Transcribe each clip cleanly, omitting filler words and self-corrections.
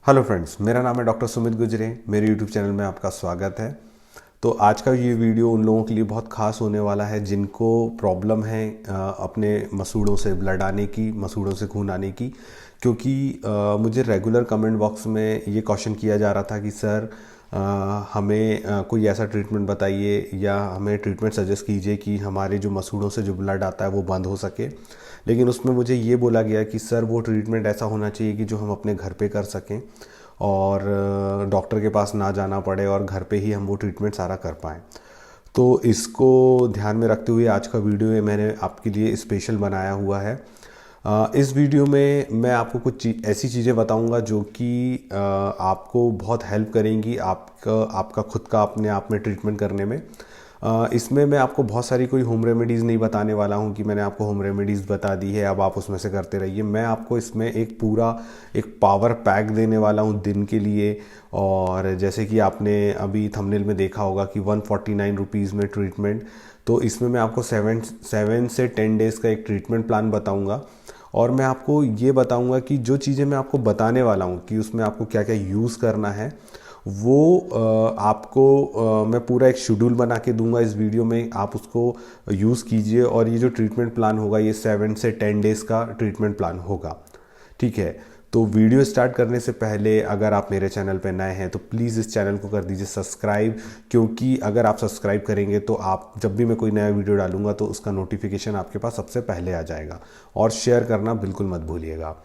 Hello friends, मेरा नाम है डॉक्टर सुमित गुजरे। मेरे यूट्यूब चैनल में आपका स्वागत है। तो आज का ये वीडियो उन लोगों के लिए बहुत खास होने वाला है जिनको प्रॉब्लम है अपने मसूड़ों से ब्लड आने की, मसूड़ों से खून आने की। क्योंकि मुझे रेगुलर कमेंट बॉक्स में ये क्वेश्चन किया जा रहा था कि सर हमें कोई ऐसा ट्रीटमेंट बताइए या हमें ट्रीटमेंट सजेस्ट कीजिए कि हमारे जो मसूड़ों से जो ब्लड आता है वो बंद हो सके। लेकिन उसमें मुझे ये बोला गया कि सर वो ट्रीटमेंट ऐसा होना चाहिए कि जो हम अपने घर पे कर सकें और डॉक्टर के पास ना जाना पड़े और घर पे ही हम वो ट्रीटमेंट सारा कर पाएँ। तो इसको ध्यान में रखते हुए आज का वीडियो मैंने आपके लिए स्पेशल बनाया हुआ है। इस वीडियो में मैं आपको कुछ ऐसी चीज़ें बताऊंगा जो कि आपको बहुत हेल्प करेंगी आपका खुद का अपने आप में ट्रीटमेंट करने में। इसमें मैं आपको बहुत सारी कोई होम रेमेडीज़ नहीं बताने वाला हूँ कि मैंने आपको होम रेमेडीज़ बता दी है अब आप उसमें से करते रहिए। मैं आपको इसमें एक पावर पैक देने वाला हूँ दिन के लिए। और जैसे कि आपने अभी थंबनेल में देखा होगा कि 149 रुपीज़ में ट्रीटमेंट। तो इसमें मैं आपको 7 से 10 डेज़ का एक ट्रीटमेंट प्लान बताऊँगा। और मैं आपको ये बताऊंगा कि जो चीज़ें मैं आपको बताने वाला हूँ कि उसमें आपको क्या क्या यूज़ करना है वो आपको मैं पूरा एक शेड्यूल बना के दूंगा इस वीडियो में। आप उसको यूज़ कीजिए और ये जो ट्रीटमेंट प्लान होगा ये 7 से 10 डेज़ का ट्रीटमेंट प्लान होगा। ठीक है, तो वीडियो स्टार्ट करने से पहले अगर आप मेरे चैनल पर नए हैं तो प्लीज़ इस चैनल को कर दीजिए सब्सक्राइब। क्योंकि अगर आप सब्सक्राइब करेंगे तो आप जब भी मैं कोई नया वीडियो डालूंगा तो उसका नोटिफिकेशन आपके पास सबसे पहले आ जाएगा। और शेयर करना बिल्कुल मत भूलिएगा।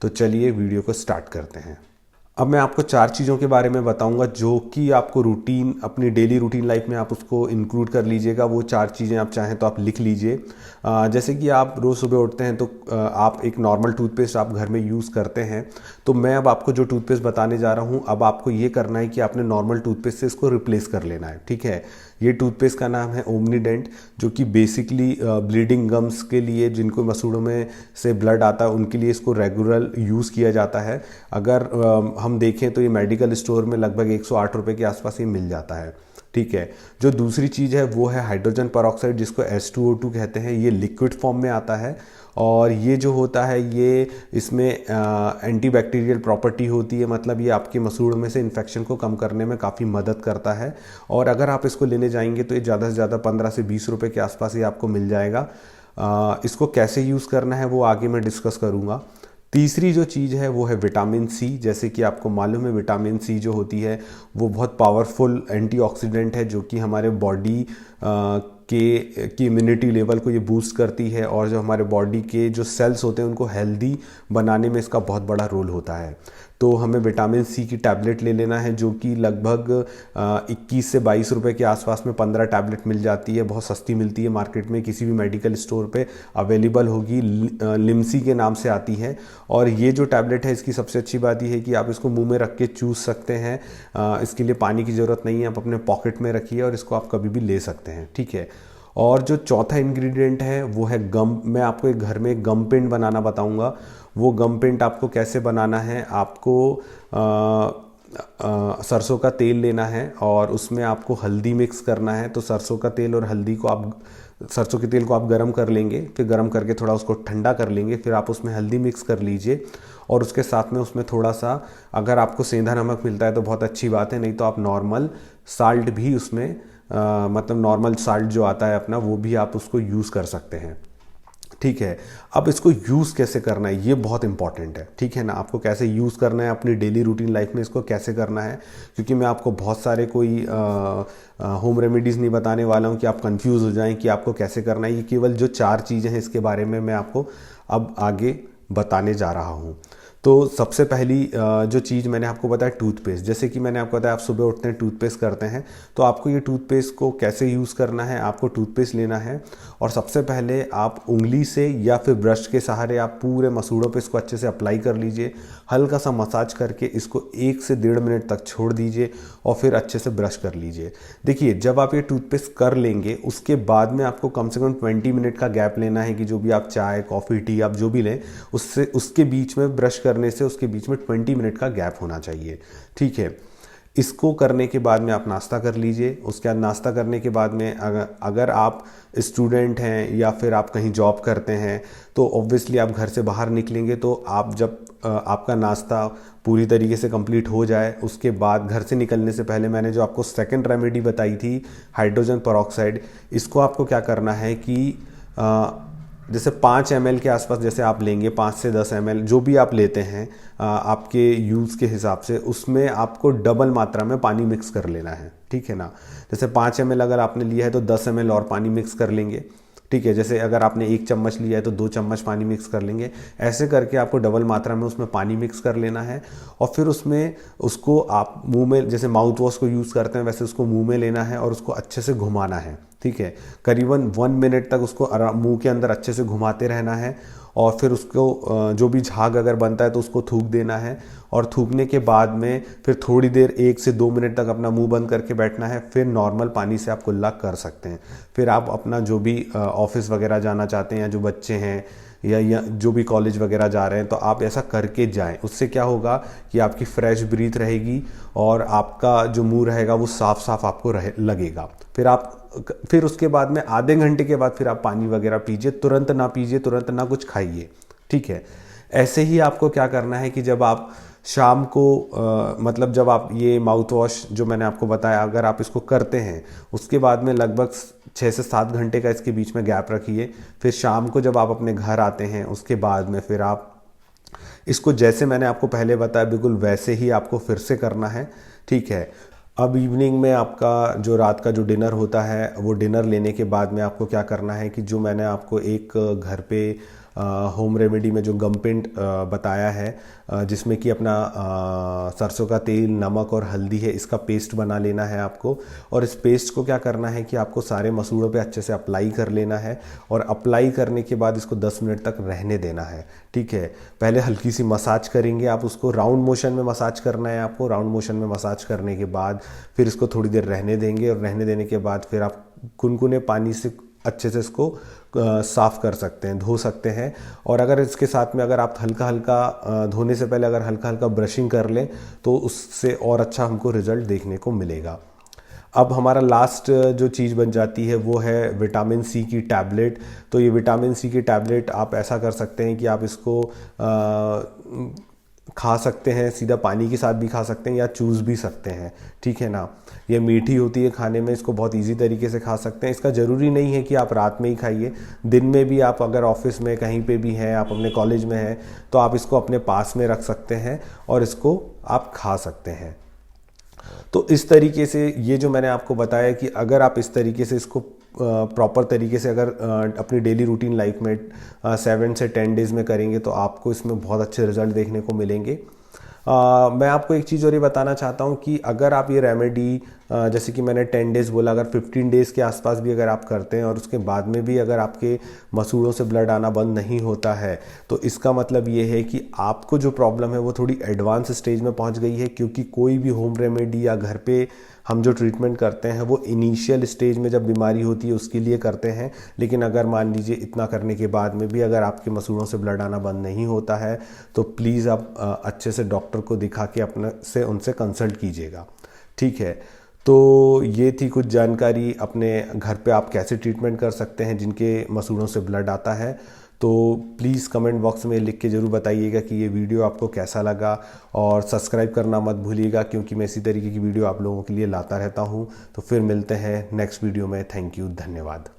तो चलिए वीडियो को स्टार्ट करते हैं। अब मैं आपको 4 चीज़ों के बारे में बताऊंगा जो कि आपको रूटीन अपनी डेली रूटीन लाइफ में आप उसको इंक्लूड कर लीजिएगा। वो 4 चीज़ें आप चाहें तो आप लिख लीजिए। जैसे कि आप रोज़ सुबह उठते हैं तो आप एक नॉर्मल टूथपेस्ट आप घर में यूज़ करते हैं। तो मैं अब आपको जो टूथपेस्ट बताने जा रहा हूँ अब आपको ये करना है कि आपने नॉर्मल टूथपेस्ट से इसको रिप्लेस कर लेना है। ठीक है, ये टूथपेस्ट का नाम है ओमनीडेंट, जो कि बेसिकली ब्लीडिंग गम्स के लिए, जिनको मसूड़ों में से ब्लड आता है उनके लिए इसको रेगुलर यूज़ किया जाता है। अगर हम देखें तो ये मेडिकल स्टोर में लगभग 108 रुपये के आसपास ये मिल जाता है। ठीक है, जो दूसरी चीज़ है वो है हाइड्रोजन पेरोक्साइड, जिसको H2O2 कहते हैं। ये लिक्विड फॉर्म में आता है और ये जो होता है ये इसमें एंटीबैक्टीरियल प्रॉपर्टी होती है। मतलब ये आपके मसूड़ में से इन्फेक्शन को कम करने में काफ़ी मदद करता है। और अगर आप इसको लेने जाएंगे तो ये ज़्यादा से ज़्यादा 15 से 20 रुपये के आसपास ये आपको मिल जाएगा। इसको कैसे यूज़ करना है वो आगे मैं डिस्कस करूँगा। तीसरी जो चीज़ है वो है विटामिन सी। जैसे कि आपको मालूम है विटामिन सी जो होती है वो बहुत पावरफुल एंटीऑक्सीडेंट है जो कि हमारे बॉडी की इम्यूनिटी लेवल को ये बूस्ट करती है। और जो हमारे बॉडी के जो सेल्स होते हैं उनको हेल्दी बनाने में इसका बहुत बड़ा रोल होता है। तो हमें विटामिन सी की टैबलेट ले लेना है जो कि लगभग 21 से 22 रुपये के आसपास में 15 टैबलेट मिल जाती है। बहुत सस्ती मिलती है मार्केट में, किसी भी मेडिकल स्टोर पे अवेलेबल होगी। लिम्सी के नाम से आती है। और ये जो टैबलेट है इसकी सबसे अच्छी बात यह है कि आप इसको मुंह में रख के चूस सकते हैं। इसके लिए पानी की ज़रूरत नहीं है, आप अपने पॉकेट में रखिए और इसको आप कभी भी ले सकते हैं। ठीक है, और जो चौथा इंग्रेडिएंट है वो है गम। मैं आपको एक घर में गम पेंट बनाना बताऊंगा। वो गम पेंट आपको कैसे बनाना है, आपको सरसों का तेल लेना है और उसमें आपको हल्दी मिक्स करना है। तो सरसों का तेल और हल्दी को सरसों के तेल को आप गरम कर लेंगे, फिर गरम करके थोड़ा उसको ठंडा कर लेंगे, फिर आप उसमें हल्दी मिक्स कर लीजिए। और उसके साथ में उसमें थोड़ा सा, अगर आपको सेंधा नमक मिलता है तो बहुत अच्छी बात है, नहीं तो आप नॉर्मल साल्ट भी उसमें मतलब नॉर्मल साल्ट जो आता है अपना वो भी आप उसको यूज़ कर सकते हैं। ठीक है, अब इसको यूज़ कैसे करना है ये बहुत इंपॉर्टेंट है। ठीक है ना, आपको कैसे यूज़ करना है अपनी डेली रूटीन लाइफ में, इसको कैसे करना है। क्योंकि मैं आपको बहुत सारे कोई होम रेमेडीज़ नहीं बताने वाला हूँ कि आप कंफ्यूज हो जाएं कि आपको कैसे करना है। ये केवल जो 4 चीज़ें हैं इसके बारे में मैं आपको अब आगे बताने जा रहा हूँ। तो सबसे पहली जो चीज़ मैंने आपको बताया टूथपेस्ट। जैसे कि मैंने आपको बताया आप सुबह उठते हैं टूथपेस्ट करते हैं, तो आपको ये टूथपेस्ट को कैसे यूज़ करना है। आपको टूथपेस्ट लेना है और सबसे पहले आप उंगली से या फिर ब्रश के सहारे आप पूरे मसूड़ों पे इसको अच्छे से अप्लाई कर लीजिए। हल्का सा मसाज करके इसको 1 से 1.5 मिनट तक छोड़ दीजिए और फिर अच्छे से ब्रश कर लीजिए। देखिए, जब आप ये टूथपेस्ट कर लेंगे उसके बाद में आपको कम से कम 20 मिनट का गैप लेना है कि जो भी आप चाय कॉफ़ी टी आप जो भी लें उसके बीच में ब्रश करने से उसके बीच में 20 मिनट का गैप होना चाहिए। ठीक है, इसको करने के बाद में आप नाश्ता कर लीजिए। उसके बाद नाश्ता करने के बाद में अगर आप स्टूडेंट हैं या फिर आप कहीं जॉब करते हैं तो ऑब्वियसली आप घर से बाहर निकलेंगे तो आप जब आपका नाश्ता पूरी तरीके से कंप्लीट हो जाए, उसके बाद घर से निकलने से पहले मैंने जो आपको सेकंड रेमेडी बताई थी हाइड्रोजन पेरोक्साइड, इसको आपको क्या करना है कि जैसे 5 ml के आसपास जैसे आप लेंगे, 5 से 10 ml जो भी आप लेते हैं आपके यूज़ के हिसाब से, उसमें आपको डबल मात्रा में पानी मिक्स कर लेना है, ठीक है ना। जैसे 5 ml अगर आपने लिया है तो 10 ml और पानी मिक्स कर लेंगे, ठीक है। जैसे अगर आपने 1 चम्मच लिया है तो 2 चम्मच पानी मिक्स कर लेंगे। ऐसे करके आपको डबल मात्रा में उसमें पानी मिक्स कर लेना है और फिर उसमें उसको आप मुंह में, जैसे माउथ वॉश को यूज़ करते हैं वैसे उसको मुंह में लेना है और उसको अच्छे से घुमाना है, ठीक है। करीबन 1 मिनट तक उसको मुंह के अंदर अच्छे से घुमाते रहना है और फिर उसको जो भी झाग अगर बनता है तो उसको थूक देना है और थूकने के बाद में फिर थोड़ी देर 1 से 2 मिनट तक अपना मुंह बंद करके बैठना है। फिर नॉर्मल पानी से आप कुल्ला कर सकते हैं। फिर आप अपना जो भी ऑफिस वगैरह जाना चाहते हैं या जो बच्चे हैं या जो भी कॉलेज वगैरह जा रहे हैं तो आप ऐसा करके जाएं। उससे क्या होगा कि आपकी फ्रेश ब्रीथ रहेगी और आपका जो मुंह रहेगा वो साफ साफ आपको लगेगा। फिर उसके बाद में आधे घंटे के बाद फिर आप पानी वगैरह पीजिए, तुरंत ना पीजिए, तुरंत ना कुछ खाइए, ठीक है। ऐसे ही आपको क्या करना है कि जब आप शाम को मतलब जब आप ये माउथ वॉश जो मैंने आपको बताया अगर आप इसको करते हैं, उसके बाद में लगभग 6 से 7 घंटे का इसके बीच में गैप रखिए। फिर शाम को जब आप अपने घर आते हैं उसके बाद में फिर आप इसको जैसे मैंने आपको पहले बताया बिल्कुल वैसे ही आपको फिर से करना है, ठीक है। अब इवनिंग में आपका जो रात का जो डिनर होता है वो डिनर लेने के बाद में आपको क्या करना है कि जो मैंने आपको एक घर पे होम रेमेडी में जो गमपिंट बताया है जिसमें कि अपना सरसों का तेल, नमक और हल्दी है, इसका पेस्ट बना लेना है आपको। और इस पेस्ट को क्या करना है कि आपको सारे मसूड़ों पे अच्छे से अप्लाई कर लेना है और अप्लाई करने के बाद इसको 10 मिनट तक रहने देना है, ठीक है। पहले हल्की सी मसाज करेंगे आप, उसको राउंड मोशन में मसाज करना है आपको। राउंड मोशन में मसाज करने के बाद फिर इसको थोड़ी देर रहने देंगे और रहने देने के बाद फिर आप गुनगुने पानी से अच्छे से इसको साफ़ कर सकते हैं, धो सकते हैं। और अगर इसके साथ में अगर आप हल्का हल्का धोने से पहले अगर हल्का हल्का ब्रशिंग कर लें तो उससे और अच्छा हमको रिज़ल्ट देखने को मिलेगा। अब हमारा लास्ट जो चीज़ बन जाती है वो है विटामिन सी की टैबलेट। तो ये विटामिन सी की टैबलेट आप ऐसा कर सकते हैं कि आप इसको खा सकते हैं, सीधा पानी के साथ भी खा सकते हैं या चूस भी सकते हैं, ठीक है ना। ये मीठी होती है खाने में, इसको बहुत इजी तरीके से खा सकते हैं। इसका ज़रूरी नहीं है कि आप रात में ही खाइए, दिन में भी आप अगर ऑफिस में कहीं पे भी हैं, आप अपने कॉलेज में हैं तो आप इसको अपने पास में रख सकते हैं और इसको आप खा सकते हैं। तो इस तरीके से ये जो मैंने आपको बताया कि अगर आप इस तरीके से इसको प्रॉपर तरीके से अगर अपनी डेली रूटीन लाइफ में 7 से 10 डेज़ में करेंगे तो आपको इसमें बहुत अच्छे रिजल्ट देखने को मिलेंगे। मैं आपको एक चीज़ और ये बताना चाहता हूँ कि अगर आप ये रेमेडी जैसे कि मैंने 10 डेज़ बोला, अगर 15 डेज़ के आसपास भी अगर आप करते हैं और उसके बाद में भी अगर आपके मसूड़ों से ब्लड आना बंद नहीं होता है तो इसका मतलब ये है कि आपको जो प्रॉब्लम है वो थोड़ी एडवांस स्टेज में पहुंच गई है। क्योंकि कोई भी होम रेमेडी या घर पे हम जो ट्रीटमेंट करते हैं वो इनिशियल स्टेज में जब बीमारी होती है उसके लिए करते हैं। लेकिन अगर मान लीजिए इतना करने के बाद में भी अगर आपके मसूड़ों से ब्लड आना बंद नहीं होता है तो प्लीज़ आप अच्छे से डॉक्टर को दिखा के अपने से उनसे कंसल्ट कीजिएगा, ठीक है। तो ये थी कुछ जानकारी अपने घर पे आप कैसे ट्रीटमेंट कर सकते हैं जिनके मसूड़ों से ब्लड आता है। तो प्लीज़ कमेंट बॉक्स में लिख के ज़रूर बताइएगा कि ये वीडियो आपको कैसा लगा और सब्सक्राइब करना मत भूलिएगा क्योंकि मैं इसी तरीके की वीडियो आप लोगों के लिए लाता रहता हूँ। तो फिर मिलते हैं नेक्स्ट वीडियो में। थैंक यू, धन्यवाद।